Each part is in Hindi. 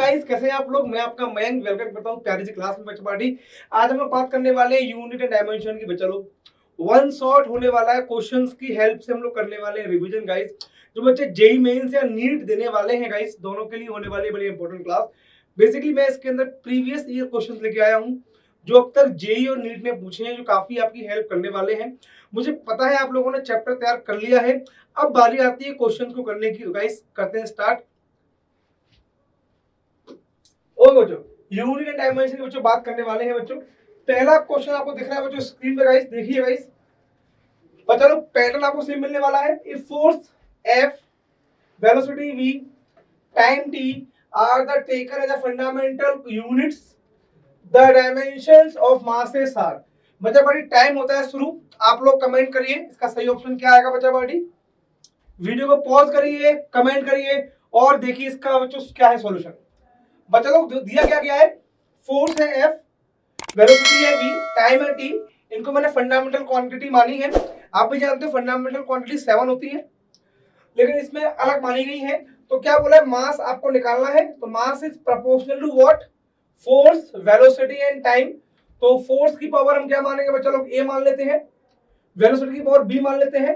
गाइस, कैसे हैं आप लोग। मैं आपका मयंक वेलकम करता हूं प्यारी सी क्लास में बच्चा पार्टी। आज हम लोग बात करने वाले हैं यूनिट एंड डायमेंशन की। बच्चा लोग वन शॉट होने वाला है, क्वेश्चंस की हेल्प से हम लोग करने वाले हैं रिवीजन गाइस। जो बच्चे जेई मेंस या नीट देने वाले हैं गाइस, दोनों के लिए होने वाली बड़ी इंपॉर्टेंट क्लास। बेसिकली मैं इसके अंदर प्रीवियस ईयर क्वेश्चंस लेके आया हूं जो अब तक जेई और नीट ने पूछे हैं, जो काफी आपकी हेल्प करने वाले हैं। मुझे पता है आप लोगों ने चैप्टर तैयार कर लिया है, अब बारी आती है क्वेश्चन को करने की। गाइस करते हैं स्टार्ट। और बच्चों यूनिट एंड डायमेंशन की बच्चों बात करने वाले हैं। बच्चों पहला क्वेश्चन आपको दिख रहा है बच्चों स्क्रीन पे गाइस, देखिए गाइस। बच्चों लोग पैटर्न आपको सेम मिलने वाला है। If force F, velocity V, time T are the taken as a fundamental units, the dimensions of masses are. बच्चा बड़ी टाइम होता है शुरू। आप लोग कमेंट करिए इसका सही ऑप्शन क्या आएगा। बच्चा बड़ी वीडियो को पॉज करिए, कमेंट करिए और देखिए इसका बच्चों क्या है सॉल्यूशन। बच्चा लोग दिया क्या गया है, फोर्स है F, वेलोसिटी है V, टाइम है T। इनको मैंने फंडामेंटल क्वांटिटी मानी है। आप भी जानते हो फंडामेंटल क्वांटिटी 7 होती है, लेकिन इसमें अलग मानी गई है। तो क्या बोला है, मास आपको निकालना है। तो mass is proportional to what, force, velocity and time. तो फोर्स की पावर हम क्या मानेंगे बच्चा लोग, A मान लेते हैं, वेलोसिटी की पावर B मान लेते हैं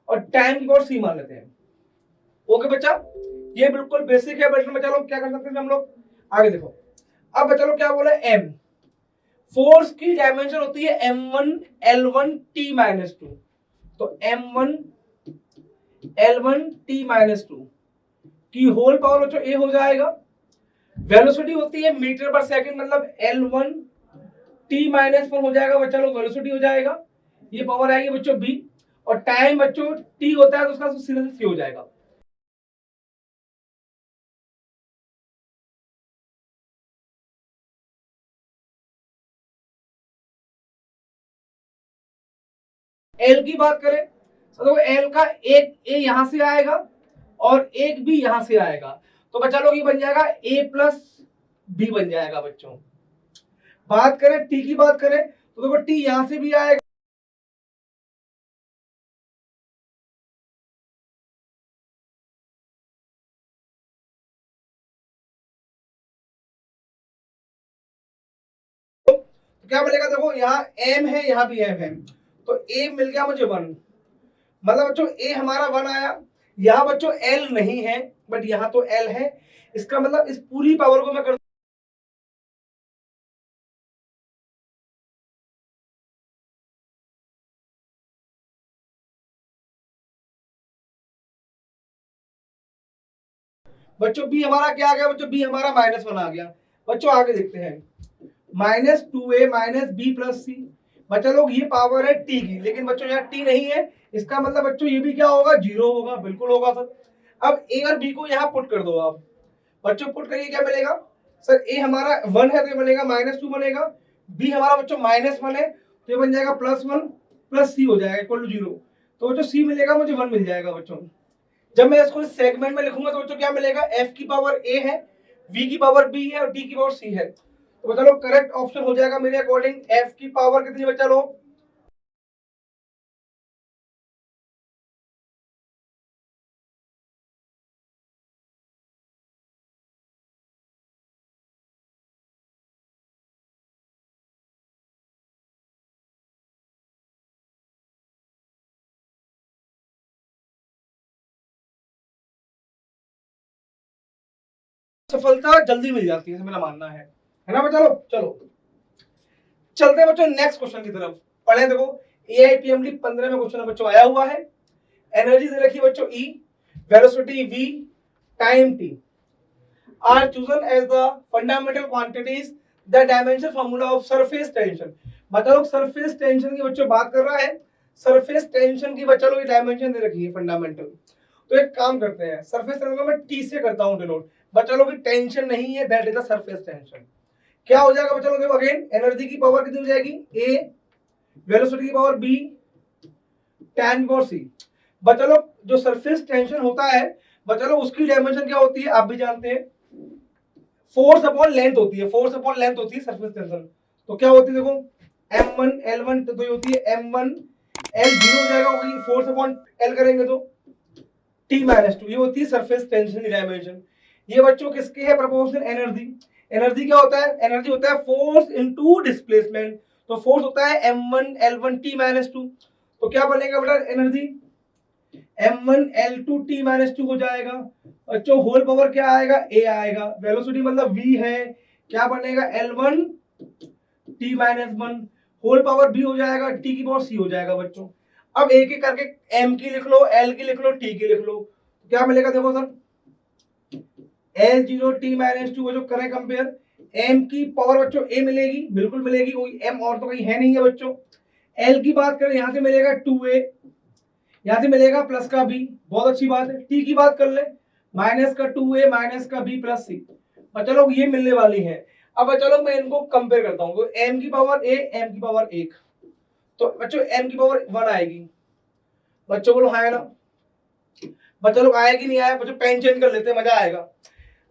और टाइम की पावर C मान लेते हैं। ओके बच्चा, ये बिल्कुल बेसिक है। बच्चा लोग क्या कर सकते हैं हम लोग, आगे देखो। अब बच्चा लोग क्या बोला है, M फोर्स की डायमेंशन होती है m1 l1 t माइनस 2। तो m1 l1 t माइनस 2 की होल पावर बच्चों a हो जाएगा। वेलोसिटी होती है मीटर पर सेकंड, मतलब l1 t माइनस 1 हो जाएगा बच्चा लोग, वेलोसिटी हो जाएगा। ये पावर आएगी बच्चों b। और टाइम बच्चों t होता है तो उसका सीधा से c हो जाएगा। एल की बात करें तो एल का एक ए यहां से आएगा और एक बी यहां से आएगा। तो बच्चा लोग ये बन जाएगा ए प्लस बी बन जाएगा बच्चों। बात करें टी की बात करें तो देखो टी यहां से भी आएगा, तो क्या मिलेगा, देखो यहाँ एम है, यहाँ भी एम है। तो ए मिल गया मुझे 1, मतलब बच्चों ए हमारा 1 आया। यहाँ बच्चों एल नहीं है बट यहाँ तो एल है। इसका मतलब इस पूरी पावर को मैं कर बच्चों बी हमारा क्या आ गया बच्चों, बी हमारा -1 आ गया। बच्चों आगे देखते हैं, -2a माइनस बी प्लस सी। बच्चा लोग ये पावर है टी की, लेकिन बच्चों यहाँ टी नहीं है। इसका मतलब बच्चों ये भी क्या होगा, 0 होगा, बिल्कुल होगा सर। अब ए और बी को यहाँ पुट कर दो आप। बच्चों पुट करिए, क्या मिलेगा सर, ए हमारा 1 है तो ये बनेगा -2 बनेगा, बी हमारा बच्चों -1 है तो ये बन जाएगा +1 प्लस सी हो जाएगा इक्वल टू 0। तो बच्चों सी मिलेगा मुझे 1 मिल जाएगा बच्चों। जब मैं इसको सेगमेंट में लिखूंगा तो बच्चों क्या मिलेगा, एफ की पावर ए है, वी की पावर बी है और डी की पावर सी है। तो बच्चा लोग करेक्ट ऑप्शन हो जाएगा मेरे अकॉर्डिंग एफ की पावर कितनी बच्चा लोग, सफलता जल्दी मिल जाती है मेरा मानना है ना बच्चा लोग। चलो चलते हैं बच्चों नेक्स्ट क्वेश्चन की तरफ। पढ़े देखो, एआईपीएमडी 15 में क्वेश्चन बच्चों आया हुआ है। एनर्जी दे रखी है बच्चों E, velocity V, time T are chosen as the fundamental quantities, the dimension formula of surface tension। बच्चा लोग सरफेस टेंशन की बच्चों बात कर रहा है। सरफेस टेंशन की बच्चा लोग डायमेंशन दे रखी है फंडामेंटल। तो एक काम करते हैं, सरफेस टेंशन को मैं टी से करता हूं डिनोट। बच्चा लोग की टेंशन नहीं है, that is the surface tension. क्या हो जाएगा बच्चा लोग, देखो अगेन एनर्जी की पावर कितनी हो जाएगी, ए, वेलोसिटी की पावर बी, टाइम की पावर सी। बच्चा लोग जो सरफेस टेंशन होता है बच्चा लोग उसकी डायमेंशन क्या होती है आप भी जानते हैं, फोर्स अपॉन लेंथ होती है। फोर्स अपॉन लेंथ होती है सरफेस टेंशन। तो क्या होती है देखो, m1 l1 तो ये होती है m1 l 0 हो जाएगा, क्योंकि फोर्स अपॉन l करेंगे तो t -2, ये होती है सरफेस टेंशन की डायमेंशन। ये बच्चों किसके है प्रोपोर्शनल एनर्जी। एनर्जी क्या होता है, एनर्जी होता है फोर्स इनटू डिस्प्लेसमेंट। तो फोर्स होता है m1 l1 t minus two. तो क्या बनेगा बेटा energy m1 l2 t minus two हो जाएगा। बच्चों होल पावर क्या आएगा, a आएगा। वेलोसिटी मतलब v है, क्या बनेगा l1 t minus one. Whole power b हो जाएगा, t की पावर c हो जाएगा बच्चों। अब एक एक करके m की लिख लो, l की लिख लो, t की लिख लो। क्या मिलेगा देखो sir, l0 t minus two जो करें कंपेयर, m की पावर बच्चों a मिलेगी, बिल्कुल मिलेगी, कोई m और तो कहीं है नहीं है बच्चों। l की बात करें यहां से मिलेगा 2a, यहां से मिलेगा प्लस का b, बहुत अच्छी बात है। t की बात कर ले, माइनस का 2a माइनस का b प्लस c। और चलो ये मिलने वाली है। अब चलो मैं इनको कंपेयर करता हूं, तो m की पावर a, m की पावर 1, तो बच्चों m की पावर 1 आएगी। बच्चों बोलो हाँ है ना, बच्चों लोग आएगी नहीं आया, बच्चों पेन चेंज कर लेते हैं, मजा आएगा।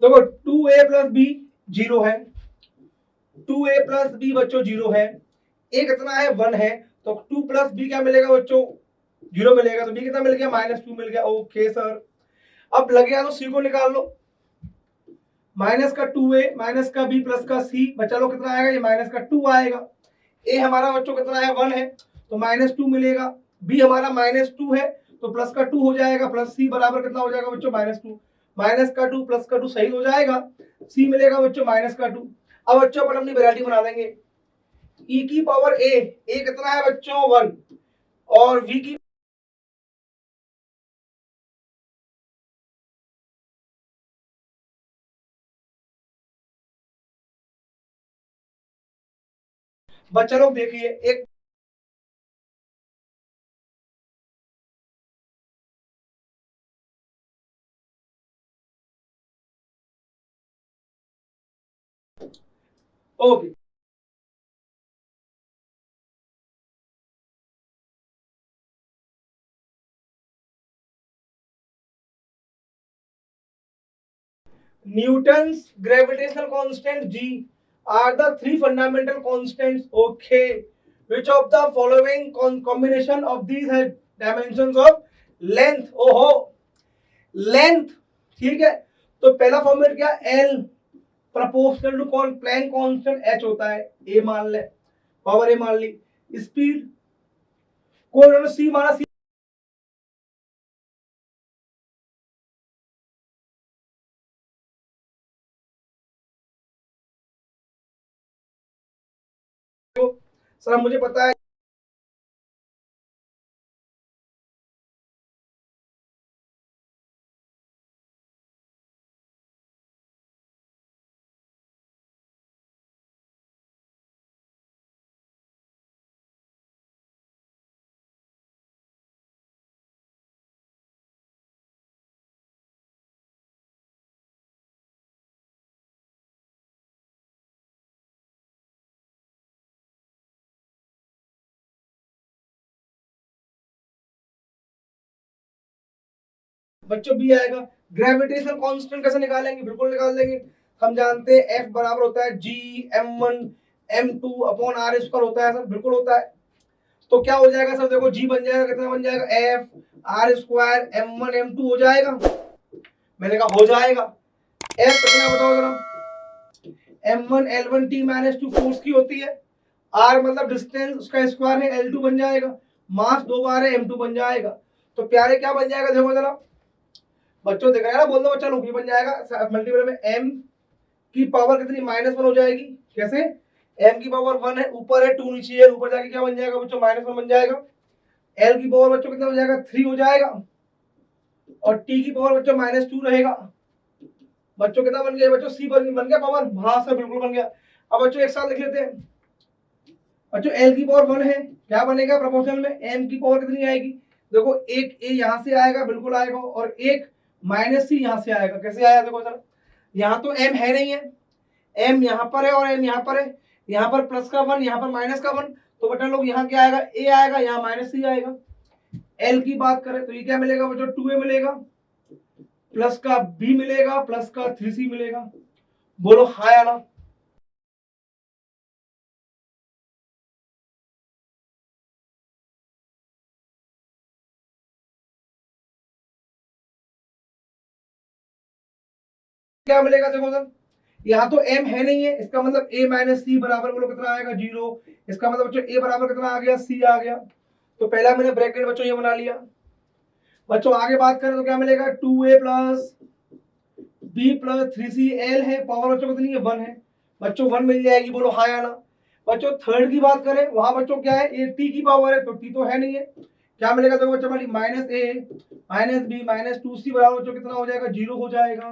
देखो 2a प्लस b 0 है, 2a प्लस b बच्चों 0 है, a कितना है 1 है, तो 2 प्लस b क्या मिलेगा बच्चों 0 मिलेगा, तो b कितना मिल गया -2 मिल गया। ओके सर, अब लग गया तो c को निकाल लो, माइनस का 2a माइनस का b प्लस का c, बच्चा लोग कितना आएगा, ये माइनस का 2 आएगा। a हमारा बच्चों कितना है 1 है, तो -2 मिलेगा। b हमारा -2 है, तो प्लस का 2 हो जाएगा, प्लस c बराबर कितना हो जाएगा बच्चों -2, माइनस का 2 प्लस का 2 सही हो जाएगा, c मिलेगा बच्चों माइनस का 2। अब बच्चों अपन अपनी वैरायटी बना देंगे, e की पावर a कितना है बच्चों 1, और v की बच्चा लोग देखिए एक, okay Newton's gravitational constant G are the three fundamental constants. Okay, which of the following combination of these have dimensions of length? ओहो लेंथ, ठीक है। तो पहला फॉर्मेट क्या, L प्रोपोर्शनल टू कौन प्लैंक कांस्टेंट h होता है, a मान ले, पावर a मान ली। स्पीड को c माना, c सर मुझे पता है। बच्चों बी आएगा। ग्रेविटेशनल कांस्टेंट कैसे निकालेंगे, बिल्कुल निकाल देंगे। हम जानते हैं एफ बराबर होता है जी m1 m2 upon are square होता है सर, बिल्कुल होता है। तो क्या हो जाएगा सर, देखो जी बन जाएगा, कितना बन जाएगा F R square m1 m2 हो जाएगा। मैंने कहा हो जाएगा। एफ कितना बताओ जरा, m1 l1 t minus two force की होती है, आर मतलब डिस्टेंस उसका स्क्वायर है, l2 बन जाएगा, मास दो बार है m2 बन जाएगा। तो प्यारे क्या बन जाएगा देखो जरा, बच्चों दिख रहा है ना, बोल दो बच्चा लोग, ये बन जाएगा मल्टीपल में m की पावर कितनी -1 हो जाएगी। कैसे, m की पावर 1 है, ऊपर है 2 नीचे है, ऊपर जाके क्या बन जाएगा बच्चों -1 बन जाएगा। l की पावर बच्चों कितना हो जाएगा 3 हो जाएगा, और t की पावर बच्चों -2 रहेगा। बच्चों कितना बन गया बच्चों, c बन गया पावर, हाँ सर बिल्कुल बन गया। अब बच्चों एक साथ लिख लेते हैं। बच्चों l की पावर 1 है, क्या बनेगा प्रोपोर्शनल में m की पावर कितनी आएगी, देखो एक a यहां से आएगा, बिल्कुल आएगा, और एक -c यहां से आएगा। कैसे आया देखो सर, यहाँ तो m है नहीं है, m यहाँ पर है और m यहाँ पर है, यहाँ पर प्लस का 1 यहाँ पर माइनस का 1, तो बेटा लोग यहाँ क्या आएगा a आएगा, यहाँ -c आएगा। l की बात करें तो ये क्या मिलेगा बच्चों 2a मिलेगा, प्लस का b मिलेगा, प्लस का 3c मिलेगा। बोलो हाँ या ना। क्या मिलेगा देखो सर, यहाँ तो m है नहीं है, इसका मतलब a माइनस सी बराबर बोलो कितना आएगा 0। इसका मतलब बच्चों a बराबर कितना आ गया, c आ गया। तो पहला मैंने ब्रैकेट बच्चों ये बना लिया। बच्चों आगे बात करें तो क्या मिलेगा, 2a plus b plus 3c, l है, पावर बच्चों कितनी है 1 है। बच्चों 1 मिल जाएगी, बोलो हाँ या ना। बच्चों थर्ड की बात करें, वहां बच्चों क्या है, ये t की पावर है, तो t तो है नहीं है। क्या मिलेगा देखो बच्चों, minus a minus b minus 2c बराबर बच्चों कितना हो जाएगा, 0 हो जाएगा।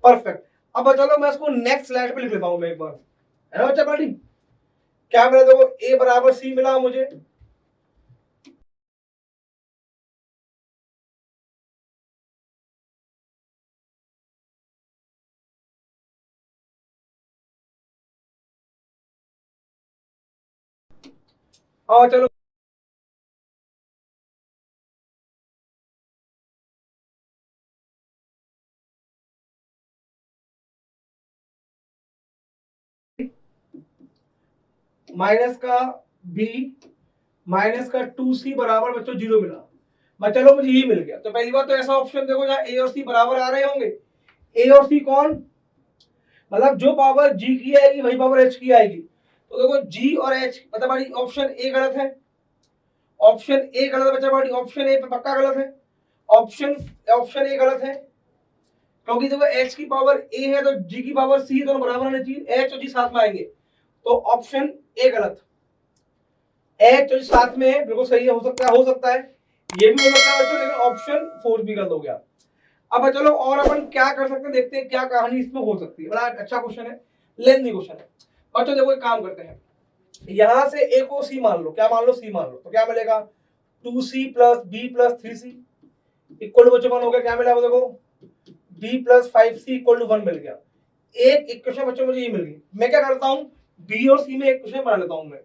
परफेक्ट। अब चलो मैं इसको नेक्स्ट स्लाइड पे लिख लेता हूं मैं एक बार, है ना बच्चा पार्टी। क्या मिला देखो, a बराबर c मिला मुझे, और चलो माइनस का b माइनस का 2c बराबर बच्चों 0 मिला। मैं चलो मुझे ये मिल गया। तो पहली बात तो ऐसा ऑप्शन देखो जहां a और c बराबर आ रहे होंगे। a और c कौन, मतलब जो पावर g की आएगी वही पावर h की आएगी। तो देखो g और h, मतलब हमारी ऑप्शन ए गलत है, ऑप्शन ए गलत है बच्चा पार्टी, ऑप्शन ए पे पक्का गलत है, ऑप्शन ऑप्शन ए गलत है। क्योंकि देखो h की पावर a है तो g की पावर c दोनों बराबर होने चाहिए, h और g साथ में आएंगे। तो ऑप्शन ए गलत, h और साथ में है, बिल्कुल सही है, हो सकता है ये भी हो सकता है बच्चों, लेकिन ऑप्शन 4 भी गलत हो गया। अब चलो और अपन क्या कर सकते हैं, देखते हैं क्या कहानी इसमें हो सकती है। बड़ा अच्छा क्वेश्चन है, लेंथी क्वेश्चन है। बच्चों देखो एक काम करते हैं, यहां से a को c मान लो, क्या मान लो, c मान लो, तो क्या मिलेगा 2c plus b plus 3c equal to बच्चों वन हो गया। क्या मिला वो देखो, b plus 5c equal to 1 मिल गया। एक इक्वेशन बच्चों मुझे ये मिल गई। मैं क्या करता हूँ, b और c में एक क्वेश्चन बना लेता हूँ मैं।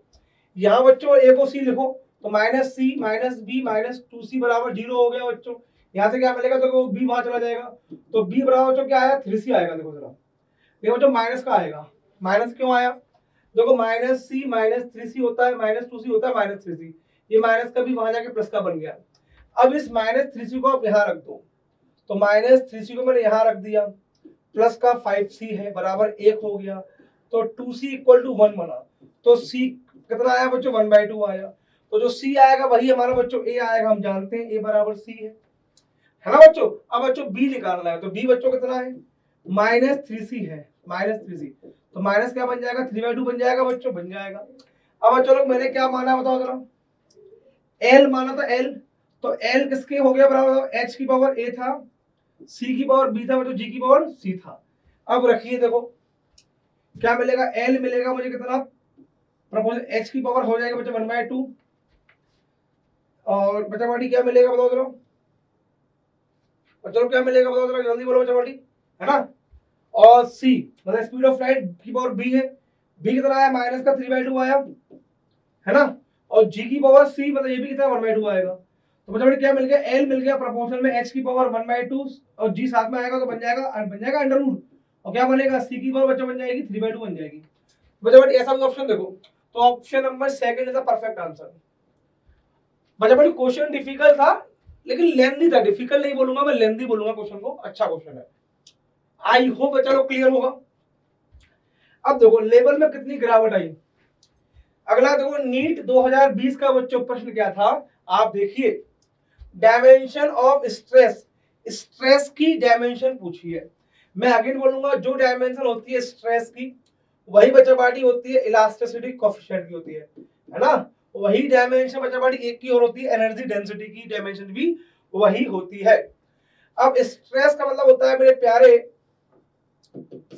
यहाँ बच्चों a को c लिखो, तो माइनस सी माइनस बी माइनस 2c बराबर 0 हो गया बच्चों। यहाँ से क्या मिलेगा, देखो b वहां चला जाएगा, तो b बराबर बच्चों क्या आया, 3c आएगा। देखो जरा, देखो बच्चों माइनस का आएगा, माइनस क्यों आया, देखो माइनस सी माइनस 3c होता है, माइनस 2c होता है माइनस 3c, ये माइनस का भी वहां जाके प्लस का बन गया। अब इस माइनस 3c को आप यहाँ रख दो, तो माइनस 3c को मैंने यहाँ रख दिया, प्लस का 5c है बराबर 1 हो गया, तो 2c इक्वल टू 1 बना। तो c कितना आया बच्चों, 1/2 आया। तो जो c आएगा वही हमारा बच्चों a आएगा, हम जानते हैं a बराबर c है ना बच्चों। अब बच्चों b निकालना है, तो b बच्चों कितना है, माइनस 3c है, माइनस 3c, तो माइनस क्या बन जाएगा, 3/2 बन जाएगा बच्चों, बन जाएगा। अब चलो मैंने क्या माना बताओ जरा, l माना था l, तो l किसके हो गया बराबर, h की पावर a था, c की पावर b था बच्चों, g की पावर c था। अब रखिए देखो क्या मिलेगा, l मिलेगा मुझे कितना, प्रपोज h की पावर हो जाएगा बच्चा 1/2, और बचा बाटी क्या मिलेगा बताओ जरा, और चलो क्या मिलेगा बताओ जरा, जल्दी बोलो बचा बाटी, है ना। और c मतलब स्पीड ऑफ लाइट की पावर b है, b कितना आया, माइनस का 3/2 आया, है ना। और g की पावर c मतलब ये भी कितना 1/2 आएगा। तो बचा बाटी क्या मिल गया, l मिल गया प्रोपोर्शनल में h की पावर 1/2, और g साथ में आएगा तो बन जाएगा अंडर रूट, और क्या बनेगा, c की पावर बच्चा बन जाएगी 3/2 बन जाएगी। बचा बाटी ऐसा भी ऑप्शन देखो, तो option number second is the perfect answer. बचा बाटी क्वेश्चन डिफिकल्ट था, लेकिन लेंथी था, डिफिकल्ट नहीं बोलूंगा मैं, लेंथी बोलूंगा क्वेश्चन को, अच्छा क्वेश्चन है। आई होप बच्चा लोग क्लियर होगा। अब देखो लेवल में कितनी गिरावट आई। अगला देखो नीट 2020 का बच्चों प्रश्न क्या था, आप देखिए, डायमेंशन ऑफ स्ट्रेस, स्ट्रेस की डायमेंशन पूछी है। मैं अगेन बोलूंगा, जो डायमेंशन होती है स्ट्रेस की वही बच्चा पार्टी होती है इलास्टिसिटी कोएफिशिएंट की होती है ना। वही डायमेंशन बच्चा पार्टी एक की और होती है एनर्जी डेंसिटी की डायमेंशन भी वही होती है। अब स्ट्रेस का मतलब होता है मेरे प्यारे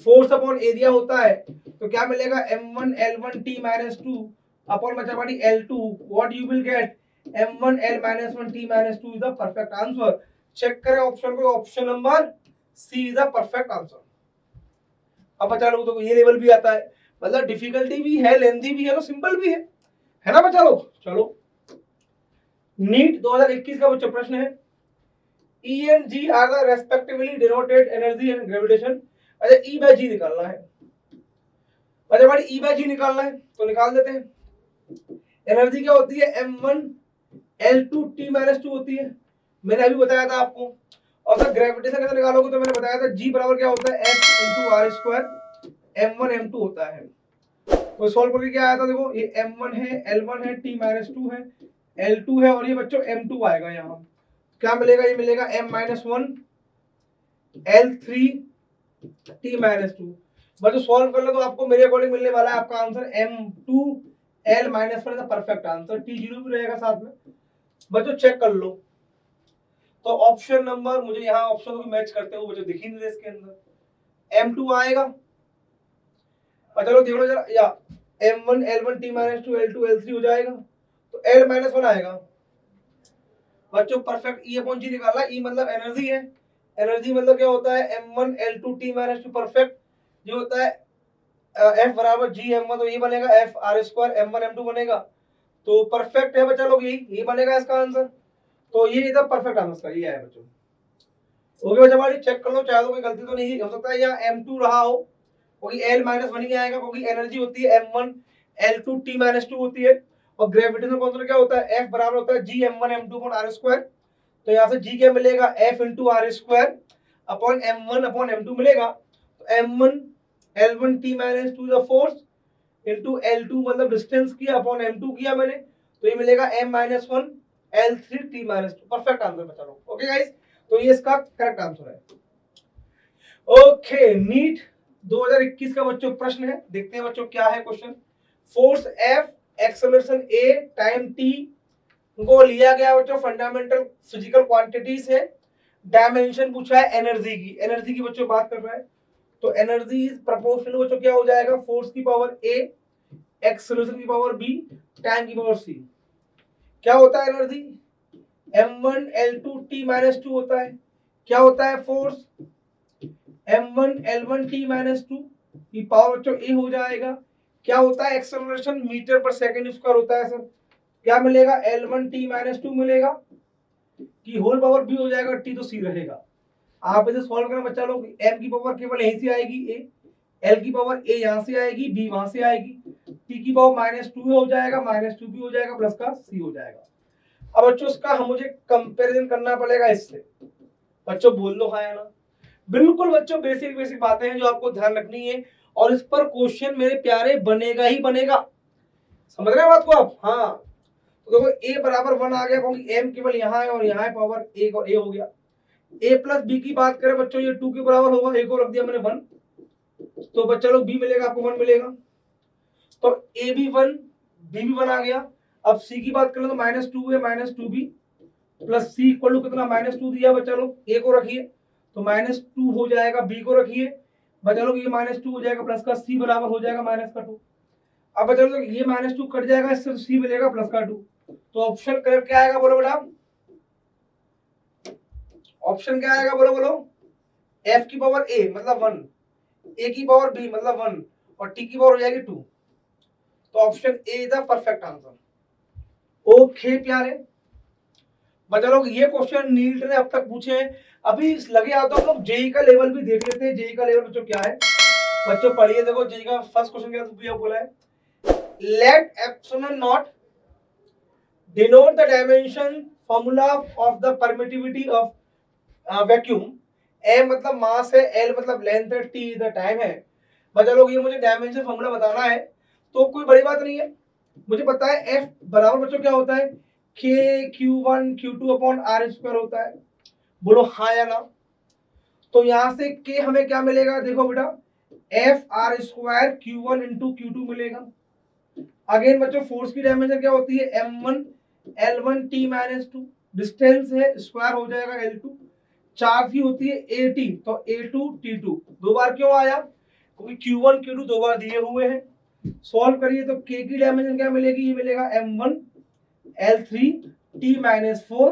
फोर्स अपॉन एरिया होता है, तो क्या मिलेगा m1 l1 t - 2 अपॉन बचा party l2, what you will get m1 l - 1 t - 2 is the perfect answer. Check करें ऑप्शन को, option number C is the perfect answer. अब बच्चा लोग तो ये लेवल भी आता है, मतलब डिफिकल्टी भी है, लेंथी भी है, तो सिंपल भी है ना बच्चा लोग। चलो नीट 2021 का बच्चा प्रश्न है, E and G are the respectively denoted energy and gravitation। अच्छा E by G निकालना है, अच्छा भाई E by G निकालना है तो निकाल देते हैं। एनर्जी क्या होती है, m1 l2 t - 2 होती है, मैंने अभी बताया था आपको। और सर ग्रेविटेशन कैसे निकालोगे, तो मैंने बताया था जी बराबर क्या होता है H into r square m1 m2 होता है। तो सॉल्व करके क्या आया था, देखो ये m1 है, L1 है, t माइनस 2 है, L2 है, और ये बच्चों m2 आएगा। यहाँ क्या मिलेगा, ये मिलेगा m माइनस 1 L3 t माइनस 2। बच्चों सॉल्व कर लो तो आपको मेरे अकॉर्डिंग मिलने वाला है आपका answer m2 L minus 1 perfect answer, t0 भी रहेगा साथ में। बच्चों चेक कर लो, तो ऑप्शन नंबर मुझे यहाँ ऑप्शन को मैच करते हुए बच्चों दिख ही नहीं रहे इसके अंदर, m2 आएगा। और चलो देख लो जरा, या m1 L1 t माइनस 2 L2 L3 हो जाएगा, तो L माइनस 1 आएगा। बच्चों परफेक्ट ई अपॉन जी निकाला, ई मतलब एनर्जी है, एनर्जी मतलब क्या होता है m1 L2 t माइनस 2 परफेक्ट, ये होता है F बराबर जी m1, तो ये बनेगा F r square m1 m2 बनेगा। तो परफेक्ट है बच्चा लोग, यही बनेगा इसका आंसर। तो ये एकदम परफेक्ट आंसर ये है बच्चों। ओके बच्चा हमारी चेक कर लो, चाहे तो कोई गलती तो नहीं हो सकता है यहाँ m2 रहा हो, क्योंकि L माइनस 1 ही आएगा, क्योंकि एनर्जी होती है m1 L2 t माइनस 2 होती है, और ग्रेविटेशनल कांस्टेंट क्या होता है F बराबर होता है जी m1 m2 upon r square. तो यहाँ से जी क्या मिलेगा F into r square upon m1 upon m2 मिलेगा। तो m1 L1 t माइनस 2 द फोर्स इंटू L2 मतलब डिस्टेंस किया अपॉन m2 किया मैंने, तो ये मिलेगा m माइनस 1 L3 t माइनस 2 परफेक्ट आंसर बचा लो। ओके गाइस, तो ये इसका करेक्ट आंसर है। ओके नीट 2021 का बच्चों प्रश्न है, देखते हैं बच्चों क्या है question. Force F, acceleration A, time T को लिया गया बच्चों फंडामेंटल फिजिकल क्वांटिटीज है। डायमेंशन पूछा है एनर्जी की, एनर्जी की बच्चों बात कर रहा है, तो एनर्जी इज प्रोपोर्शनल बच्चों क्या हो जाएगा फोर्स की पावर A, एक्सेलरेशन की पावर B, टाइम की पावर C। क्या होता है एनर्जी m1 L2 t माइनस 2 होता है, क्या होता है फोर्स m1 L1 t माइनस 2 की पावर बच्चों A हो जाएगा। क्या होता है एक्सेलरेशन मीटर पर सेकंड स्क्वायर होता है सर, क्या मिलेगा L1 t माइनस 2 मिलेगा, की होल पावर B हो जाएगा, t तो C रहेगा। आप इसे सॉल्व करना बच्चा लोग, m की पावर केवल यहीं से आएगी A, L की पावर A यहाँ से आएगी, B वहां से आएगी, t की पावर माइनस 2 हो जाएगा, माइनस 2 भी हो जाएगा, प्लस का C हो जाएगा। अब बच्चों इसका हम मुझे कंपैरिजन करना पड़ेगा इससे, बच्चों बोल दो हाँ या ना। बिल्कुल बच्चों बेसिक बेसिक बातें हैं जो आपको ध्यान रखनी है, और इस पर क्वेश्चन मेरे प्यारे बनेगा ही बनेगा, समझ रहे हैं बात को आप। हाँ तो देखो a बराबर 1 आ गया, क्योंकि m केवल यहाँ है और यहाँ है, पावर a और a हो गया। a प्लस b की बात करें बच्चों, ये 2 के बराबर होगा, a को रख दिया मैंने 1, तो बच्चा लोग b मिलेगा आपको 1 मिलेगा, तो a भी 1 b भी 1 आ गया। अब c की बात करें तो माइनस 2 है, minus 2b plus c equal to कितना माइनस 2 दिया बच्चा लोग, a को रखिए तो माइनस 2 हो जाएगा, b को रखिए बच्चा लोग ये माइनस 2 हो जाएगा, प्लस का c बराबर हो जाएगा माइनस का 2। अब बच्चा लोग ये माइनस 2 कट जाएगा, इससे c मिलेगा प्लस का 2। तो ऑप्शन करेक्ट क्या आएगा बोलो बेटा, ऑप्शन क्या आएगा बोलो बोलो, f की पावर a मतलब 1, a की पावर b मतलब 1, और t की पावर हो जाएगी 2। तो option A is the perfect answer. Okay प्यारे बच्चा लोग, ये क्वेश्चन नीट ने अब तक पूछे हैं, अभी लगे आता हम लोग जेई का लेवल भी देख लेते हैं। जेई का लेवल बच्चों क्या है, बच्चों पढ़िए, देखो जेई का फर्स्ट क्वेश्चन क्या बोला है, let epsilon not denote the dimension formula of the permittivity of vacuum. m मतलब मास है, l मतलब लेंथ है, t द टाइम है। बच्चा लोग ये मुझे डायमेंशन फॉर्मूला बताना है, तो कोई बड़ी बात नहीं है, मुझे पता है f बराबर बच्चों क्या होता है k q1 q2 upon r square होता है, बोलो हाँ या ना। तो यहां से k हमें क्या मिलेगा, देखो बेटा f r square q1 into q2 मिलेगा। अगेन बच्चों फोर्स की डायमेंशन क्या होती है m1 L1 t माइनस 2, डिस्टेंस है स्क्वायर हो जाएगा L2, चार्ज की होती है AT, तो A2 T2 दो बार क्यों आया, क्योंकि Q1 Q2 दो बार दिए हुए हैं। सॉल्व करिए तो K की डायमेंशन क्या मिलेगी, ये मिलेगा m1 L3 T माइनस 4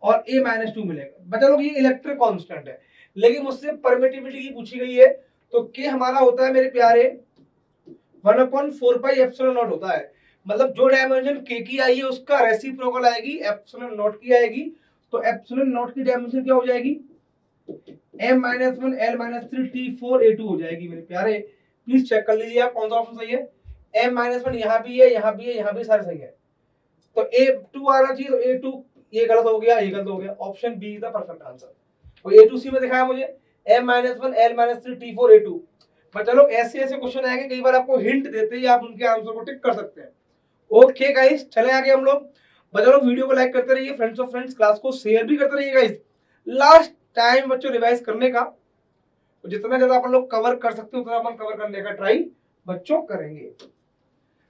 और A माइनस 2 मिलेगा। बच्चा लोग ये इलेक्ट्रिक कांस्टेंट है, लेकिन मुझसे परमिटिविटी की पूछी गई है, तो K हमारा होता है मेरे प्यारे 1/4 पाई एप्सिलॉन नॉट होता है, मतलब जो डायमेंशन K की आई है उसका रेसिप्रोकल आएगी एप्सिलॉन नॉट की आएगी, तो एप्सिलॉन नॉट की डायमेंशन क्या हो जाएगी m-1 L-3 T4 A2 हो जाएगी मेरे प्यारे। प्लीज चेक कर लीजिए आप कौन सा ऑप्शन सही है, m-1 यहाँ भी है, यहाँ भी है, यहाँ भी सारे सही है, तो A2 आना चाहिए, तो A2 ये गलत हो गया, ये गलत हो गया, option B is the perfect answer. और A2C में दिखाया मुझे M-1 L-3 T4 A2। पर चलो ऐसे ऐसे क्वेश्चन आएंगे, कई बार आपको हिंट देते ही आप उनके आंसर को टिक कर सकते हैं। ओके गाइस, चले आगे हम लोग। चलो वीडियो को लाइक करते रहिए, फ्रेंड्स ऑफ फ्रेंड्स, क्लास को शेयर भी करते रहिए गाइस। लास्ट टाइम बच्चों रिवाइज करने का, तो जितना ज्यादा अपन लोग कवर कर सकते हैं उतना अपन कवर करने का ट्राई बच्चों करेंगे।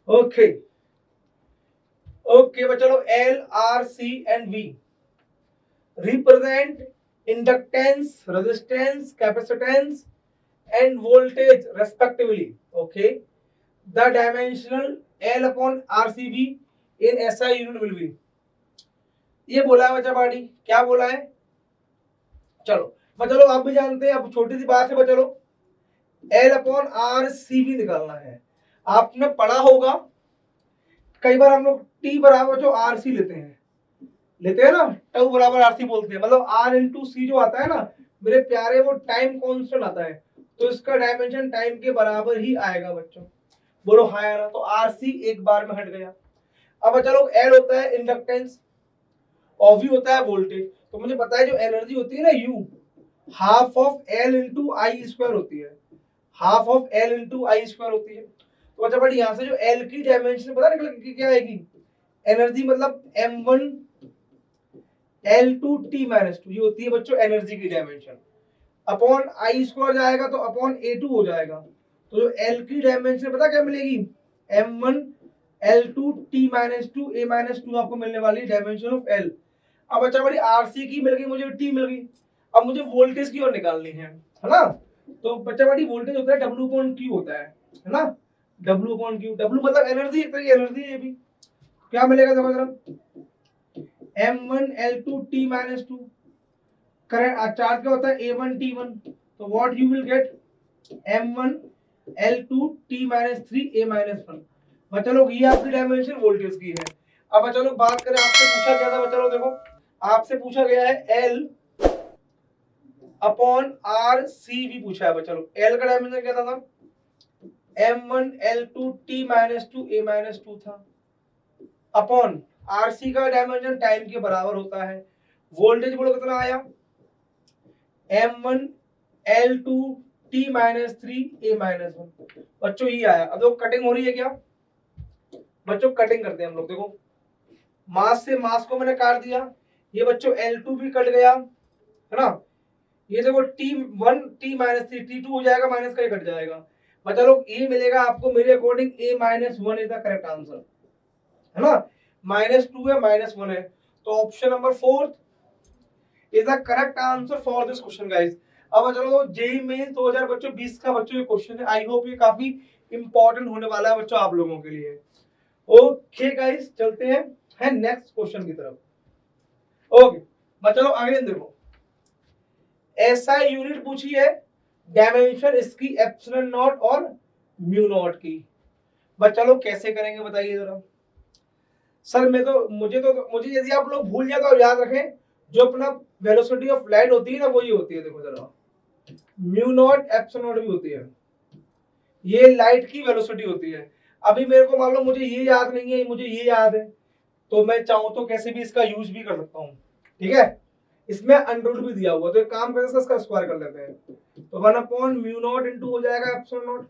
ओके ओके बच्चों, L, R, C and V represent inductance, resistance, capacitance and voltage respectively. Okay, the dimensional L upon RCB in SI unit will be, ये बोला है बच्चा बाड़ी, क्या बोला है? चलो आप भी जानते हैं, अब छोटी सी बात है बच्चों, L अपॉन RCB निकालना है। आपने पढ़ा होगा कई बार हम लोग T बराबर जो RC लेते हैं ना, टाउ बराबर RC बोलते हैं, मतलब R इंटू C जो आता है ना मेरे प्यारे, वो टाइम कांस्टेंट आता है, तो इसका डायमेंशन टाइम के बराबर ही आएगा बच्चों। बोलो हाँ या ना? तो RC एक बार में हट गया। अब चलो L होता है इंडक्टेंस और V होता है वोल्टेज। तो मुझे पता है जो एनर्जी होती है ना U, half of L into I square होती है, half of L into I square होती है। तो अच्छा बट यहाँ से जो L की डायमेंशन पता निकल के क्या आएगी? एनर्जी मतलब M1 L2 T-2, ये होती है बच्चों एनर्जी की डायमेंशन। अपॉन आई स्क्वायर जाएगा तो अपॉन A2 हो जाएगा। तो जो L की डायमेंशन पता क्या मिलेगी? M1 L2 T-2 A-2 आपको मिलने वाली डायमेंशन ऑफ L। अब अच्छा बड़ी RC की मिल गई मुझे, T मिल गई। अब मुझे वोल्टेज की ओर निकालनी है ना? तो बच्चा बड़ी वोल्टेज होता है W/Q होता है ना? W/Q, W मतलब एनर्जी, एक तरह की एनर्जी है। ये भी क्या मिलेगा देखो जरा, M1 L2 T-2, current charge क्या होता है A1 T1, तो what you will get M1 L2 T-3 A-1। बच्चा लोग ये आपकी डायमेंशन वोल्टेज की है। अब बच्चा लोग बात करें, आपसे पूछा गया था बच्चा लोग, देखो आपसे पूछा गया है L अपॉन RCB पूछा है बच्चा लोग। L का डायमेंशन क्या था? M1 L2 T-2 A-2 था, अपॉन RC का डायमेंशन टाइम के बराबर होता है। वोल्टेज बोलो कितना आया? M1 L2 T-3 A-1। बच्चों ये आया। अब देखो कटिंग हो रही है क्या बच्चों? कटिंग करते हैं हम लोग। देखो मास से मास को मैंने काट दिया, ये बच्चों L2 भी कट गया है ना? ये देखो T1 T-3 T2 हो जाएगा, माइनस का ये कट जाएगा। बच्चा लोग ये मिलेगा आपको मेरे according A-1 is the correct answer, है ना? -2 है, -1 है, तो option number 4 is the correct answer for this question guys. अब चलो जेईई मेंस 2020 का बच्चों ये क्वेश्चन है, आई होप ये काफी इंपॉर्टेंट होने वाला है बच्चों आप लोगों के लिए। ओके गाइस, चलते हैं नेक्स्ट क्वेश्चन की तरफ। ओके बच्चों आगे देखो, एसआई यूनिट पूछी है, डायमेंशन इसकी एप्सिलॉन नॉट और म्यू नॉट की। बच्चा लोग कैसे करेंगे बताइए जरा। सर मुझे यदि आप लोग भूल जाए तो याद रखें, जो अपना वेलोसिटी ऑफ लाइट होती है ना, वही होती है। देखो जरा, म्यू नॉट एप्सिलॉन नॉट भी होती है, ये लाइट की वेलोसिटी होती है। अभी मेरे को मान लो मुझे ये याद नहीं है, मुझे ये याद है, तो मैं चाहूं तो कैसे भी इसका यूज भी कर सकता हूँ, ठीक है? इसमें अंडररूट भी दिया हुआ, तो एक काम करते हैं इसका स्क्वायर कर लेते हैं, तो 1/μ0 इनटू हो जाएगा एप्सिलॉन नॉट।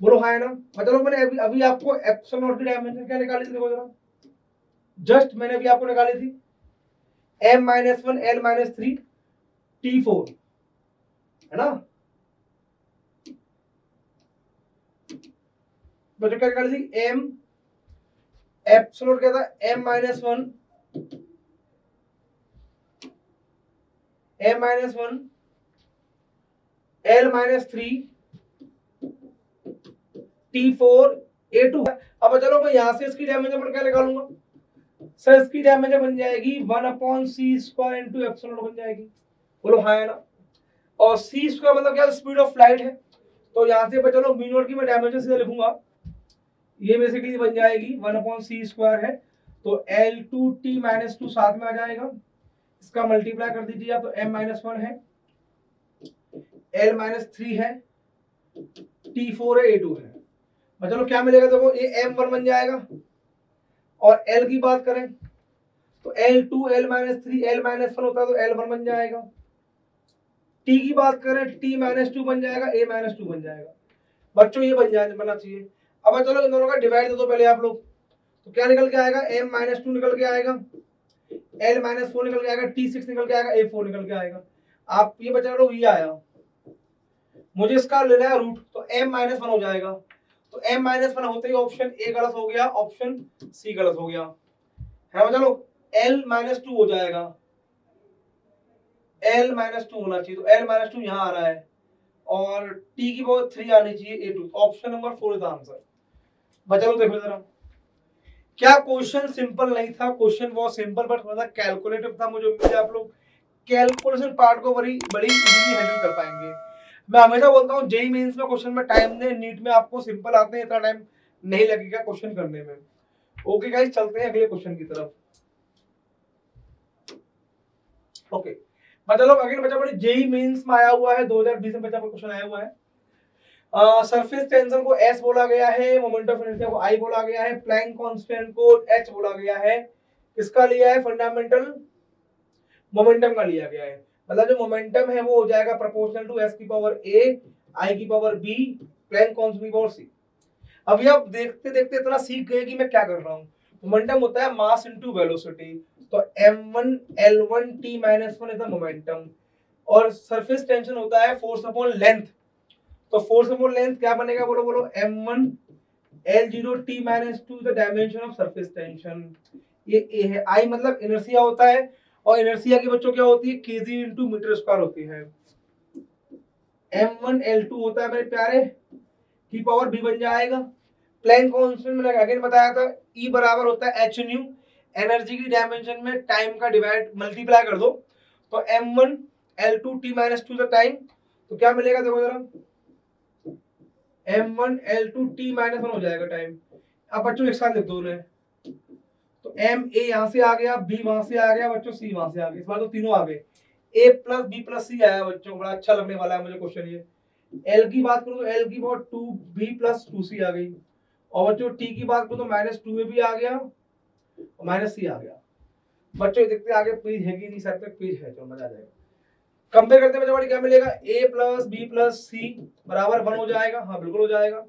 बोलो हाँ है ना? मतलब मैंने अभी आपको एप्सिलॉन नॉट की डायमेंशन क्या निकाली थी? देखो जरा, जस्ट मैंने अभी आपको निकाली थी M-1 L-3 T4, है ना? बच्चों क्या निकाली थी? M एप्सिलॉन क्या था? M-1 L-3 T4 A2। अब चलो मैं यहां से इसकी डायमेंशन क्या निकालूंगा? सर इसकी डायमेंशन बन जाएगी 1/c² इंटू एप्सिलॉन बन जाएगी। बोलो हाँ है ना? और c स्क्वायर मतलब क्या? स्पीड ऑफ लाइट है। तो यहां से चलो म्यू नॉट की मैं डायमेंशन सीधे लिखूंगा, ये बेसिकली बन जाएगी 1/c² है, तो L2T-2 साथ में आ जाएगा, इसका मल्टीप्लाई कर दीजिए आप, तो M-1 है, L-3 है, T4 है, A2 है। चलो क्या मिलेगा? देखो ये M1 बन जाएगा, और L की बात करें तो L2 L-3 L-1 होता है तो L1 बन जाएगा, टी की बात करें टी माइनस टू बन जाएगा, ए माइनस टू बन जाएगा बच्चों, ये बनना चाहिए। अब चलो इन दोनों का डिवाइड दे दो पहले आप लोग, तो क्या निकल के आएगा, एम माइनस टू निकल के आएगा, एल माइनस फोर निकल के आएगा, टी सिक्स निकल के आएगा, ए फोर निकल के आएगा। आप ये बचा लो, ये आया, मुझे इसका लेना है रूट, तो एम माइनस वन हो जाएगा। तो एम माइनस वन होते ही ऑप्शन ए गलत हो गया, ऑप्शन सी गलत हो गया, है ना। चलो एल माइनस टू हो जाएगा, एल माइनस टू होना चाहिए, तो एल माइनस टू यहाँ आ रहा है, और टी की पावर थ्री आनी चाहिए, A two. Option number four is answer. बचा लो, देखो जरा, क्या क्वेश्चन सिंपल नहीं था, क्वेश्चन बहुत सिंपल बट थोड़ा सा कैलकुलेटिव था। मुझे उम्मीद है आप लोग कैलकुलेशन पार्ट को बड़ी इजीली हैंडल कर पाएंगे। मैं हमेशा बोलता हूँ जेई मेंस में क्वेश्चन में टाइम दें, नीट में आपको सिंपल आते हैं, इतना टाइम नहीं लगेगा क्वेश्चन करने में। ओके गाइस, चलते हैं अगले क्वेश्चन की तरफ। ओके बच्चा लोग, अगेन बच्चा बड़ी जेई मेंस में आया हुआ है, 2020 में बच्चा क्वेश्चन आया हुआ है। सरफेस टेंशन को एस बोला गया है, मोमेंट ऑफ इनर्शिया को आई बोला गया है, प्लैंक कांस्टेंट को एच बोला गया है। किसका लिया है, फंडामेंटल मोमेंटम का लिया गया है। मतलब जो मोमेंटम है वो हो जाएगा प्रोपोर्शनल टू एस की पावर ए, आई की पावर बी, प्लैंक कांस्टेंट की पावर सी। अभी आप देखते देखते इतना सीख गए कि मैं क्या कर रहा हूँ। मोमेंटम होता है मास इनटू वेलोसिटी, तो m1 l1 t minus one is the momentum, और सरफेस टेंशन होता है फोर्स अपॉन लेंथ, तो फोर्स अपॉन लेंथ क्या बनेगा, बोलो बोलो, m1 l0 t minus two the dimension of surface tension. ये a है, I मतलब इनर्शिया होता है, और इनर्शिया की बच्चों क्या होती है, kg इंटू मीटर स्क्वायर होती है। m1 l2 होता है मेरे प्यारे, की पावर b बन जाएगा। प्लैंक कांस्टेंट मैंने अगेन बताया था, E बराबर होता है h न्यू, एनर्जी की डायमेंशन में टाइम का डिवाइड मल्टीप्लाई कर दो, तो m1 l2 t minus two the time, तो क्या मिलेगा, देखो जरा, m1 l2 t minus one हो जाएगा टाइम। अब बच्चों एक साथ लिख दो उन्हें, तो एम ए यहाँ से आ गया, बी वहां से आ गया बच्चों, सी वहां से आ गया, इस बार तो तीनों आ गए, ए प्लस बी प्लस सी आया बच्चों, बड़ा अच्छा लगने वाला है मुझे क्वेश्चन ये। एल की बात करूं तो एल की power two B plus two C आ गई, और बच्चों टी की बात करूं तो माइनस टू ए भी आ गया और माइनस सी आ गया। बच्चों देखते आगे पेज है कि नहीं, शायद तक पेज है, चलो मजा आ जाएगा। कंपेयर करते हैं बच्चों, क्या मिलेगा, A plus B plus C बराबर वन हो जाएगा, हाँ बिल्कुल हो जाएगा,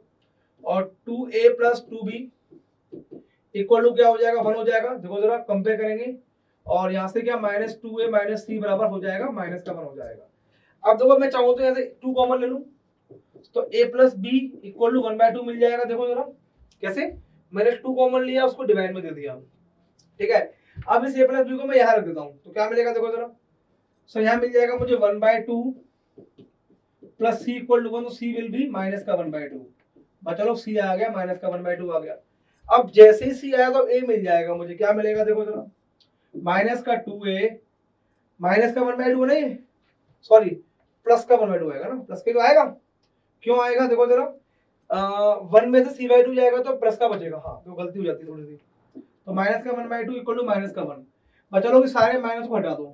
और two A plus two B equal to क्या हो जाएगा, वन हो जाएगा। देखो जरा कंपेयर करेंगे, और यहाँ से क्या माइनस टू ए माइनस सी बराबर हो जाएगा माइनस का वन हो जाएगा। अब देखो मैं चाहूँ तो यहाँ से टू कॉमन ले लूं, तो a plus B equal to one by two मिल जाएगा। देखो जरा कैसे, मैंने टू कॉमन लिया, उसको डिवाइड में दे दिया, ठीक है। अब इस a प्लस बी को मैं यहाँ रख देता हूँ, तो क्या मिलेगा, देखो जरा, सो यहाँ मिल जाएगा मुझे one by two plus C equal to one, तो सी विल बी माइनस का वन बाय टू। चलो सी आ गया, माइनस का वन बाय टू आ गया। अब जैसे ही सी आया तो ए मिल जाएगा मुझे, क्या मिलेगा, देखो जरा, माइनस का टू ए, माइनस का वन बाय टू नहीं, सॉरी प्लस का वन बाय टू आएगा ना, प्लस के तो आएगा, क्यों आएगा, देखो जरा, वन में से सी बाय टू जाएगा तो प्लस का बचेगा, हाँ तो गलती हो जाती है थोड़ी सी, तो माइनस का one by two equal to minus का वन। बचा लो कि सारे माइनस को हटा दो,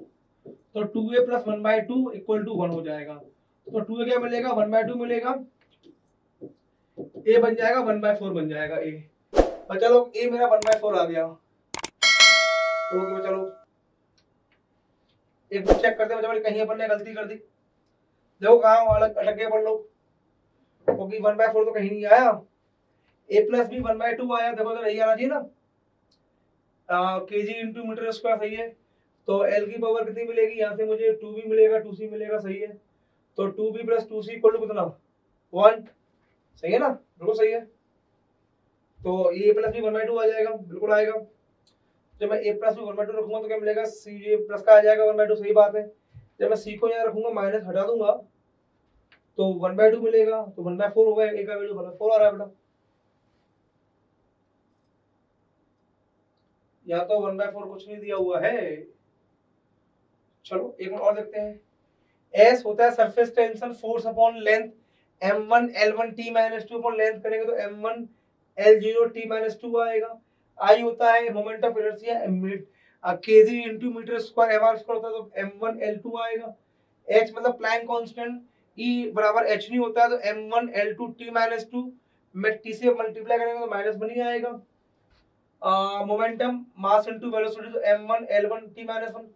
तो two A plus one by two equal to one हो जाएगा, तो टू ए क्या मिलेगा, वन बाय टू मिलेगा, ए बन जाएगा वन बाय फोर बन जाएगा ए। बचा लो ए मेरा वन बाय फोर आ गया। ओके बचा लो, एक बार चेक करते हैं कहीं अपन ने गलती कर दी, देखो कहाँ अलग अटक गए अपन लोग, क्योंकि वन बाय फोर तो कहीं नहीं आया, A plus B one by two आया, देखो तो यही आना चाहिए ना, केजी इंटू मीटर स्क्वायर, सही है। तो एल की पावर कितनी मिलेगी, यहाँ से मुझे टू बी मिलेगा, टू सी मिलेगा, सही है। तो two B plus two C equal to कितना, वन, सही है ना, बिल्कुल सही है। तो A plus B one by two आ जाएगा, बिल्कुल आएगा। जब मैं A plus B one by two रखूंगा तो क्या मिलेगा, सी ए प्लस का आ जाएगा वन बाय टू, सही बात है। जब मैं सी को यहाँ रखूंगा माइनस हटा दूंगा तो वन बाय टू मिलेगा, तो वन बाय फोर होगा, ए का वैल्यू वन बाय फोर आ रहा है बेटा। यहाँ तो वन बाय फोर कुछ नहीं दिया हुआ है। चलो एक और देखते हैं, एस होता है surface tension force upon length, m1 l1 t minus two upon length करेंगे तो m1 l0 t minus two आएगा। आई होता है moment of inertia, kg into metre square, mr square होता है तो m1 l2 आएगा। h मतलब प्लैंक कांस्टेंट, E बराबर h नहीं होता है तो m1 l2 t minus two, मैं t से मल्टीप्लाई करेंगे तो माइनस वन ही आएगा। मोमेंटम मास इनटू वेलोसिटी, तो m1 l1 t minus one,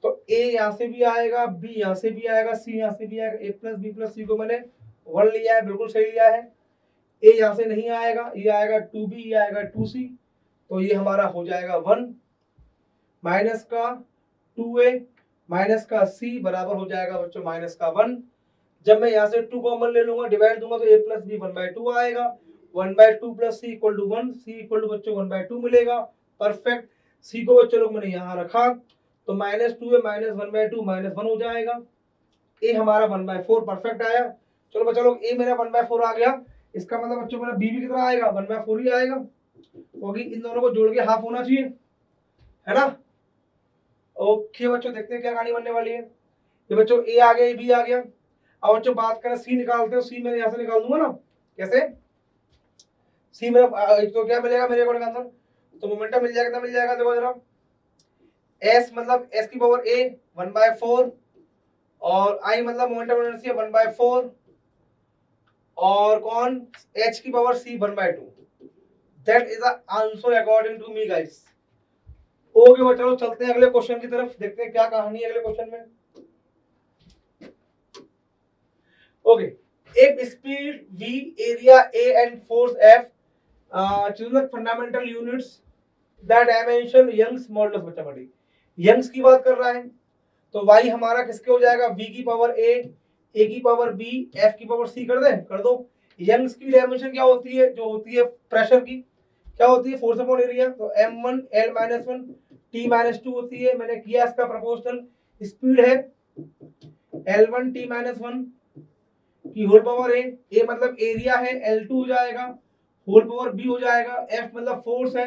तो ए यहाँ से भी आएगा, बी यहाँ से भी आएगा, सी यहाँ से भी आएगा। ए प्लस बी प्लस सी को मैंने 1 लिया है, बिल्कुल सही लिया है। ए यहाँ से नहीं आएगा, ये आएगा 2b, ये आएगा 2c, तो ये हमारा हो जाएगा 1 माइनस का 2a माइनस का c बराबर हो जाएगा बच्चों माइनस का 1। जब मैं यहाँ से 2 कॉमन ले लूंगा, डिवाइड दूंगा, तो a प्लस बी 1/2 आएगा। 1/2 plus C equal to 1, C equal to बच्चों 1/2 मिलेगा। परफेक्ट। सी को बच्चों लोग मैंने यहाँ रखा, तो -2a माइनस 1/2 -1 हो जाएगा। ए हमारा 1/4 परफेक्ट आया। चलो बच्चों लोग ए मेरा 1/4 आ गया, इसका मतलब बच्चों मेरा बी भी कितना आएगा, 1/4 ही आएगा, क्योंकि इन दोनों को जोड़ के हाफ होना चाहिए, है ना। ओके बच्चों, देखते हैं क्या कहानी बनने वाली है। ये बच्चों ए आ गया, बी आ गया। अब बच्चों बात करें सी निकालते हो, सी मैंने यहाँ से निकाल दूंगा ना, कैसे, सी मेरा तो क्या मिलेगा मेरे अकॉर्डिंग आंसर, तो मोमेंटम मिल जाएगा, कितना मिल जाएगा देखो जरा, एस मतलब एस की पावर ए 1/4 और आई मतलब मोमेंटम इनर्शिया 1/4 और कौन h की power c 1/2। That is the answer according to me guys. Okay बच्चों, चलो चलते हैं अगले क्वेश्चन की तरफ, देखते हैं क्या कहानी है अगले क्वेश्चन में। ओके, एक speed v, area a and force f, choose fundamental units that dimension Young's modulus. बच्चा बड़ी यंग्स की बात कर रहा है, तो y हमारा किसके हो जाएगा, v की पावर a की पावर b, f की पावर c कर दे, कर दो। यंग्स की डायमेंशन क्या होती है, जो होती है प्रेशर की, क्या होती है, फोर्स अपॉन एरिया, तो m1 L-1 T-2 होती है। मैंने किया इसका प्रोपोर्शनल, स्पीड है L1 T-1 की होल पावर a मतलब एरिया है, L2 हो जाएगा, होल पावर b हो जाएगा, f मतलब फोर्स है,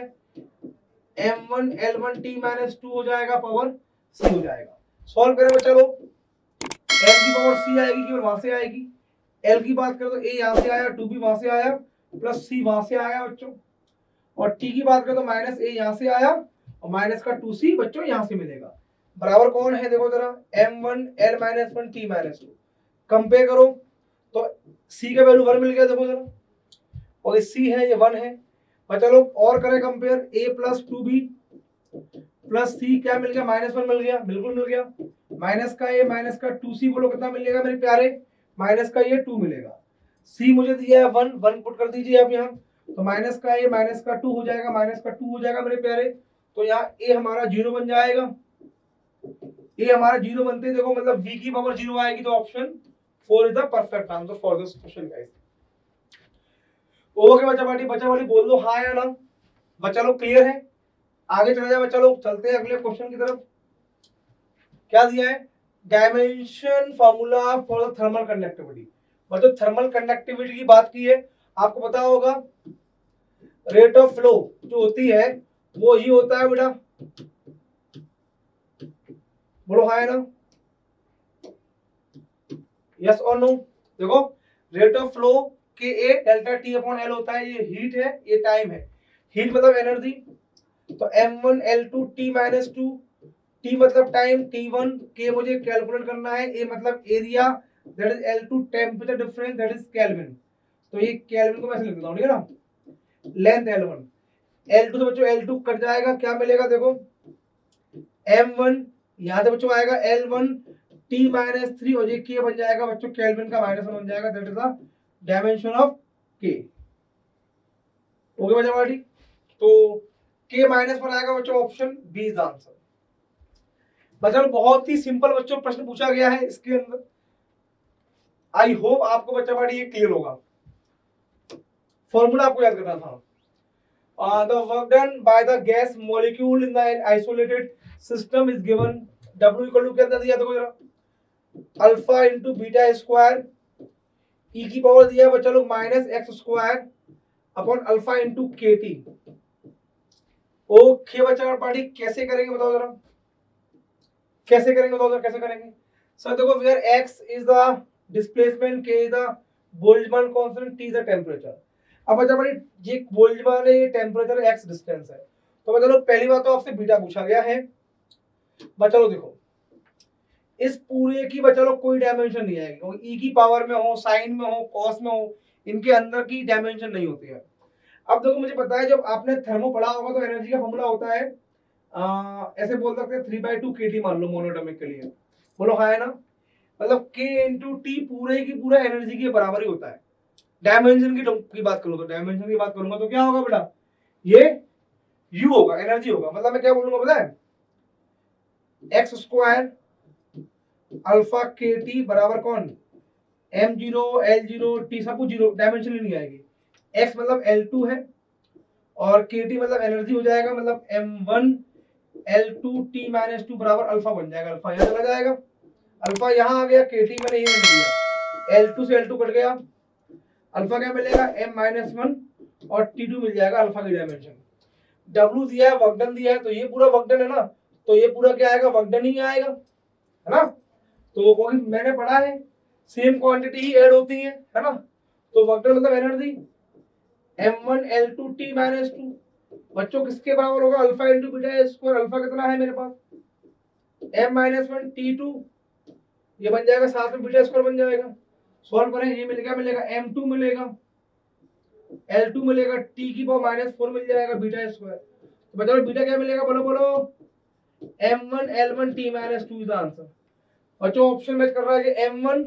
m1 L1 T-2 हो जाएगा, पावर c हो जाएगा। सॉल्व करें बच्चा लोग, m की पावर c आएगी, केवल वहां से आएगी। l की बात करें तो a यहां से आया, 2b वहां से आया, प्लस c वहां से आया बच्चों, और t की बात करें तो माइनस a यहां से आया और माइनस का 2c बच्चों यहां से मिलेगा। बराबर कौन है देखो जरा, m1 L-1 T-2, कंपेयर करो तो c का वैल्यू 1 मिल गया देखो जरा, और ये c है, ये 1 है। बच्चा लोग और करें compare, a plus 2b plus c क्या मिल गया, -1 मिल गया, बिल्कुल मिल गया। माइनस का a माइनस का 2c बोलो कितना मिलेगा मेरे प्यारे, माइनस का ये 2 मिलेगा। c मुझे दिया है 1, 1 पुट कर दीजिए आप यहाँ, तो माइनस का a माइनस का 2 हो जाएगा, माइनस का 2 हो जाएगा मेरे प्यारे, तो यहाँ a हमारा 0 बन जाएगा। a हमारा 0 बनते हैं देखो, मतलब v की पावर 0 आएगी, तो option 4 is the perfect answer for this question guys. Okay बच्चा वाली बोल दो हाँ या ना, बच्चा लोग क्लियर है, आगे चले जाए बच्चा लोग, चलते हैं अगले क्वेश्चन की तरफ। क्या दिया है, dimension formula for the thermal conductivity. मतलब थर्मल कंडक्टिविटी की बात की है, आपको पता होगा रेट ऑफ फ्लो जो होती है वो ही होता है बेटा, बोलो हाँ ना, यस और नो। देखो रेट ऑफ फ्लो के ए डेल्टा टी अपॉन एल होता है, ये हीट है, ये टाइम है। हीट मतलब एनर्जी, तो m1 L2 T-2, T मतलब टाइम, T1 के मुझे कैलकुलेट करना है, ए मतलब area, that is L2 temperature difference, that is kelvin, तो ये केल्विन को मैं ऐसे लिख देता हूं, ठीक है ना। लेंथ L1, L2 से बच्चों L2 कट जाएगा, क्या मिलेगा देखो, m1 यहां से बच्चों आएगा L1 T-3 और ये के बन जाएगा बच्चों केल्विन का -1 बन जाएगा, that is the dimension of के। ओके बच्चा पार्टी, तो के -1 आएगा बच्चों, ऑप्शन बी इज आंसर। बच्चों बहुत ही सिंपल बच्चों प्रश्न पूछा गया है इसके अंदर, आई होप आपको बच्चा पार्टी ये क्लियर होगा। फॉर्मूला आपको याद करना था, the work done by the gas molecule in the isolated system is given, W equal to क्या दिया देखो जरा, alpha into beta square, E की पावर दिया है बच्चा लोग -x² upon alpha into K T. Okay बच्चा पार्टी कैसे करेंगे बताओ जरा, कैसे करेंगे बताओ जरा, कैसे करेंगे सर। देखो where x is the displacement, k is the Boltzmann constant, t is the temperature. अब बच्चा पार्टी ये बोल्ट्जमान है, ये टेंपरेचर, x डिस्टेंस है, तो बच्चा लोग पहली बात तो आपसे बीटा पूछा गया है। बच्चा लोग देखो इस पूरे की बच्चा लोग कोई डायमेंशन नहीं आएगी, क्योंकि e की पावर में हो, साइन में हो, कॉस में हो, इनके अंदर की डायमेंशन नहीं होती है। अब देखो मुझे पता है जब आपने थर्मो पढ़ा होगा तो एनर्जी का फॉर्मूला होता है ऐसे बोल सकते हैं 3/2 kT मान लो मोनोटॉमिक के लिए, बोलो हाँ है ना। मतलब K इंटू टी पूरे की पूरा एनर्जी के बराबर ही होता है। डायमेंशन की बात करूँ तो डायमेंशन की बात करूंगा तो क्या होगा बेटा, ये U होगा, एनर्जी होगा। मतलब मैं क्या बोलूंगा पता है, एक्स स्क्वायर अल्फा के टी बराबर कौन, m0 l0 t सब कुछ जीरो, डायमेंशन ही नहीं आएगी। x मतलब l2 है और kt मतलब एनर्जी हो जाएगा, मतलब m1 l2 t माइनस 2 बराबर अल्फा बन जाएगा। अल्फा यहाँ चला जाएगा, अल्फा यहाँ आ गया, kt मैंने ये मिल गया, l2 से l2 कट गया, अल्फा क्या मिलेगा m माइनस 1 और t2 मिल जाएगा अल्फा की डायमेंशन। w दिया है, वर्क डन दिया है, तो ये पूरा वर्क डन है ना, तो ये पूरा क्या आएगा, वर्क डन ही आएगा, है ना। तो क्योंकि मैंने पढ़ा है सेम क्वांटिटी ही ऐड होती है ना, तो वर्क डन मतलब एनर्जी m1 l2 t माइनस 2 बच्चों किसके बराबर होगा, alpha into beta square. Alpha कितना है मेरे पास m माइनस 1 t2, ये बन जाएगा साथ में बीटा स्क्वायर बन जाएगा। सॉल्व करें, ये मिलेगा m2 मिलेगा, l2 मिलेगा, t की पावर माइनस 4 मिल जाएगा बीटा स्क्वायर। तो बच्चों बीटा क्या मिलेगा, बोलो बोलो, m1 l1 t माइनस 2 इज द आंसर। बच्चों ऑप्शन मैच कर रहा है कि m1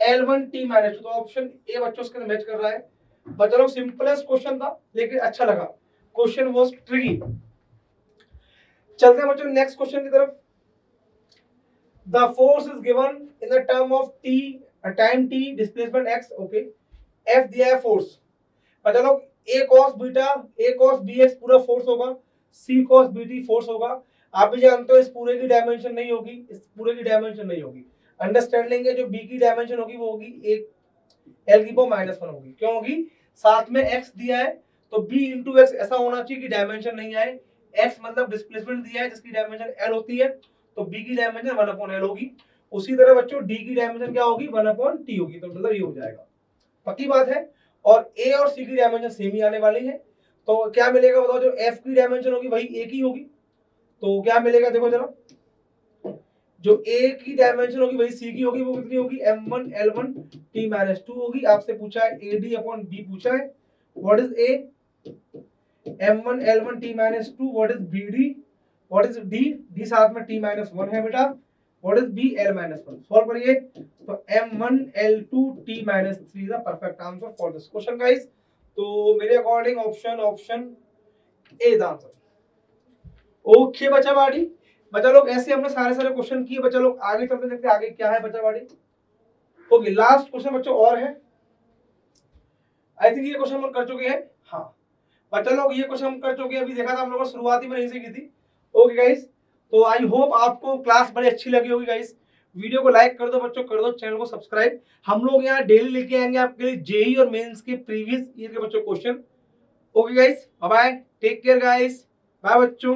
l1 t माइनस 2, तो ऑप्शन ए बच्चों इसके मैच कर रहा है। बच्चों सिंपलेस्ट क्वेश्चन था लेकिन अच्छा लगा, क्वेश्चन वाज ट्रिकी। चलते हैं बच्चों नेक्स्ट क्वेश्चन की तरफ। The force is given in the term of T, time T, displacement x, okay. F दिया है फोर्स, बच्चों लोग a cos beta, a cos bx पूरा फोर्स होगा, c cos bt फोर्स होगा। आप भी जानते हो इस पूरे की डायमेंशन नहीं होगी, इस पूरे की डायमेंशन नहीं होगी। अंडरस्टैंडिंग है, जो b की डायमेंशन होगी वो होगी एक l की पावर माइनस 1 होगी। क्यों होगी, साथ में x दिया है तो b इंटू एक्स ऐसा होना चाहिए कि डायमेंशन नहीं आए। x मतलब डिस्प्लेसमेंट दिया है जिसकी डायमेंशन l होती है, तो b की डायमेंशन 1/l होगी। उसी तरह बच्चों d की डायमेंशन क्या होगी, 1/t होगी, तो मतलब ये हो जाएगा, पक्की बात है। और a और c की डायमेंशन सेम ही आने वाली है, तो क्या मिलेगा बताओ, जो f की डायमेंशन होगी वही a की होगी, तो क्या मिलेगा देखो जरा, जो a की डायमेंशन होगी वही c की होगी, वो कितनी होगी m1 l1 t माइनस 2 होगी। आपसे पूछा है ad अपॉन b पूछा है, what is a, m1 l1 t माइनस 2, what is bd, what is d, d साथ में t माइनस 1 है बेटा, what is b l minus 1। Solve करिए, तो m1 l2 t minus 3 is the perfect answer for this question guys. तो मेरे according option A is answer. Okay बच्चा बाड़ी, बच्चा लोग ऐसे हमने सारे क्वेश्चन किए। बच्चा लोग आगे चलते देखते आगे क्या है बच्चा बाड़ी। ओके लास्ट क्वेश्चन बच्चों और है, आई थिंक ये क्वेश्चन हम कर चुके हैं। हाँ बच्चा लोग ये क्वेश्चन हम कर चुके हैं, अभी देखा था हम लोगों ने शुरुआती में नहीं से की थी। ओके गाइस, तो आई होप आपको क्लास बड़ी अच्छी लगी होगी गाइस। वीडियो को लाइक कर दो बच्चों, कर दो चैनल को सब्सक्राइब। हम लोग यहाँ डेली लेके आएंगे आपके लिए जेई और मेंस के प्रीवियस ईयर के बच्चों question. Okay guys, bye bye, take care guys, bye बच्चों।